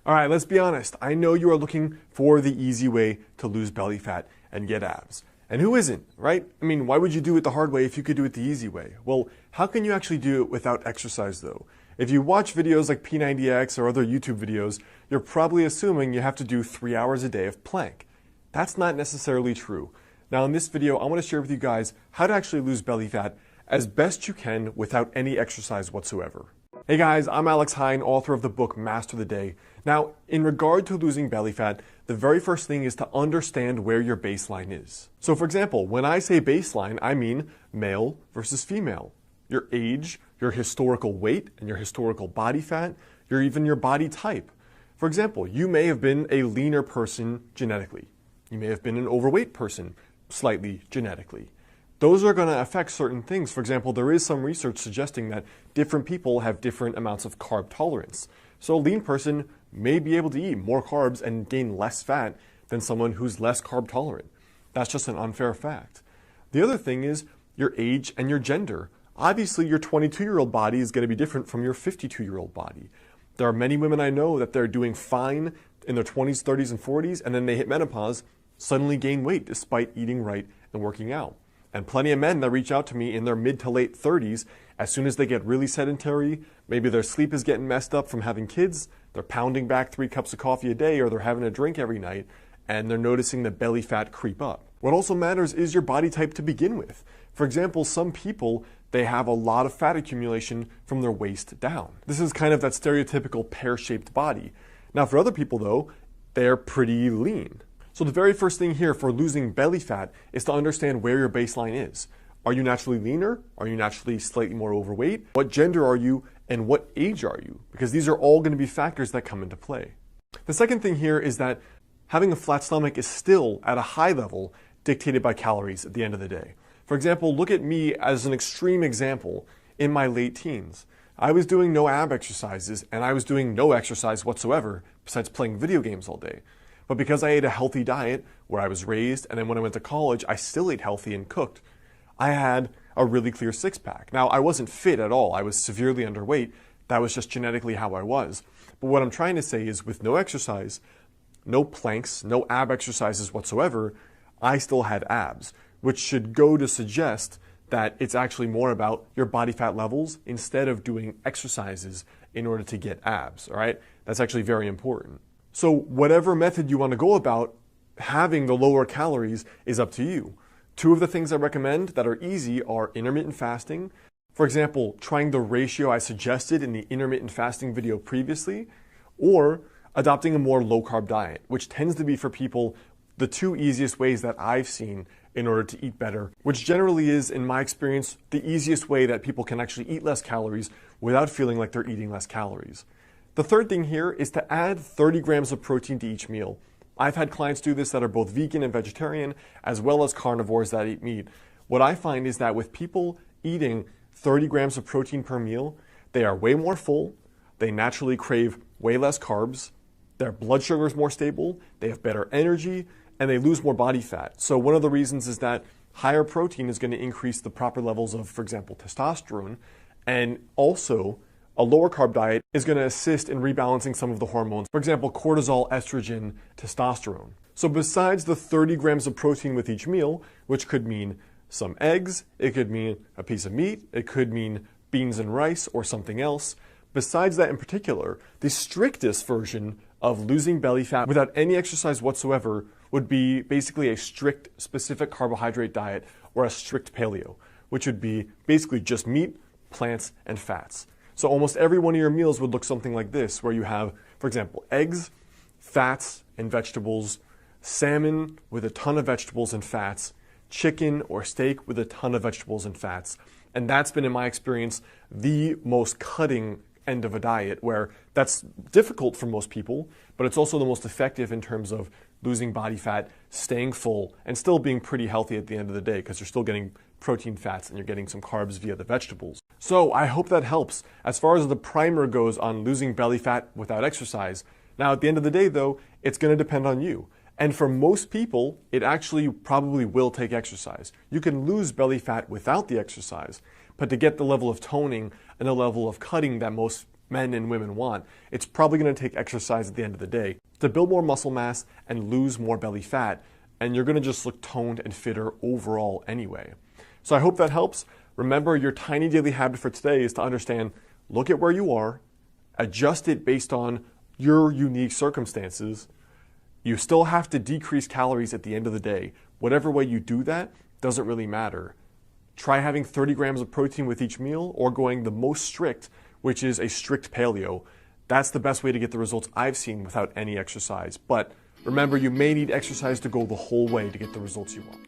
All right, let's be honest. I know you are looking for the easy way to lose belly fat and get abs. And who isn't, right? I mean, why would you do it the hard way if you could do it the easy way? Well, how can you actually do it without exercise though? If you watch videos like P90X or other YouTube videos, you're probably assuming you have to do 3 hours a day of plank. That's not necessarily true. Now in this video, I want to share with you guys how to actually lose belly fat as best you can without any exercise whatsoever. Hey guys, I'm Alex Hine, author of the book Master the Day. Now, in regard to losing belly fat, the very first thing is to understand where your baseline is. So for example, when I say baseline, I mean male versus female. Your age, your historical weight, and your historical body fat, even your body type. For example, you may have been a leaner person genetically. You may have been an overweight person slightly genetically. Those are going to affect certain things. For example, there is some research suggesting that different people have different amounts of carb tolerance. So a lean person may be able to eat more carbs and gain less fat than someone who's less carb tolerant. That's just an unfair fact. The other thing is your age and your gender. Obviously, your 22-year-old body is going to be different from your 52-year-old body. There are many women I know that they're doing fine in their 20s, 30s, and 40s, and then they hit menopause, suddenly gain weight despite eating right and working out. And plenty of men that reach out to me in their mid to late 30s, as soon as they get really sedentary, maybe their sleep is getting messed up from having kids, they're pounding back 3 cups of coffee a day, or they're having a drink every night, and they're noticing the belly fat creep up. What also matters is your body type to begin with. For example, some people, they have a lot of fat accumulation from their waist down. This is kind of that stereotypical pear-shaped body. Now for other people though, they're pretty lean. So the very first thing here for losing belly fat is to understand where your baseline is. Are you naturally leaner? Are you naturally slightly more overweight? What gender are you and what age are you? Because these are all going to be factors that come into play. The second thing here is that having a flat stomach is still at a high level dictated by calories at the end of the day. For example, look at me as an extreme example in my late teens. I was doing no ab exercises and I was doing no exercise whatsoever besides playing video games all day. But because I ate a healthy diet where I was raised, and then when I went to college, I still ate healthy and cooked, I had a really clear six-pack. Now, I wasn't fit at all. I was severely underweight. That was just genetically how I was. But what I'm trying to say is with no exercise, no planks, no ab exercises whatsoever, I still had abs, which should go to suggest that it's actually more about your body fat levels instead of doing exercises in order to get abs, all right? That's actually very important. So whatever method you want to go about, having the lower calories is up to you. 2 of the things I recommend that are easy are intermittent fasting. For example, trying the ratio I suggested in the intermittent fasting video previously, or adopting a more low-carb diet, which tends to be for people the 2 easiest ways that I've seen in order to eat better, which generally is, in my experience, the easiest way that people can actually eat less calories without feeling like they're eating less calories. The third thing here is to add 30 grams of protein to each meal. I've had clients do this that are both vegan and vegetarian, as well as carnivores that eat meat. What I find is that with people eating 30 grams of protein per meal, they are way more full, they naturally crave way less carbs, their blood sugar is more stable, they have better energy, and they lose more body fat. So one of the reasons is that higher protein is going to increase the proper levels of, for example, testosterone, and also a lower carb diet is going to assist in rebalancing some of the hormones. For example, cortisol, estrogen, testosterone. So besides the 30 grams of protein with each meal, which could mean some eggs, it could mean a piece of meat, it could mean beans and rice or something else. Besides that in particular, the strictest version of losing belly fat without any exercise whatsoever would be basically a strict specific carbohydrate diet or a strict paleo, which would be basically just meat, plants, and fats. So almost every one of your meals would look something like this, where you have, for example, eggs, fats, and vegetables, salmon with a ton of vegetables and fats, chicken or steak with a ton of vegetables and fats. And that's been, in my experience, the most cutting end of a diet, where that's difficult for most people, but it's also the most effective in terms of losing body fat, staying full, and still being pretty healthy at the end of the day, because you're still getting protein, fats, and you're getting some carbs via the vegetables. So I hope that helps as far as the primer goes on losing belly fat without exercise. Now at the end of the day though, it's going to depend on you. And for most people, it actually probably will take exercise. You can lose belly fat without the exercise, but to get the level of toning and the level of cutting that most men and women want, it's probably going to take exercise at the end of the day to build more muscle mass and lose more belly fat, and you're going to just look toned and fitter overall anyway. So I hope that helps. Remember, your tiny daily habit for today is to understand, look at where you are, adjust it based on your unique circumstances. You still have to decrease calories at the end of the day. Whatever way you do that doesn't really matter. Try having 30 grams of protein with each meal, or going the most strict, which is a strict paleo. That's the best way to get the results I've seen without any exercise. But remember, you may need exercise to go the whole way to get the results you want.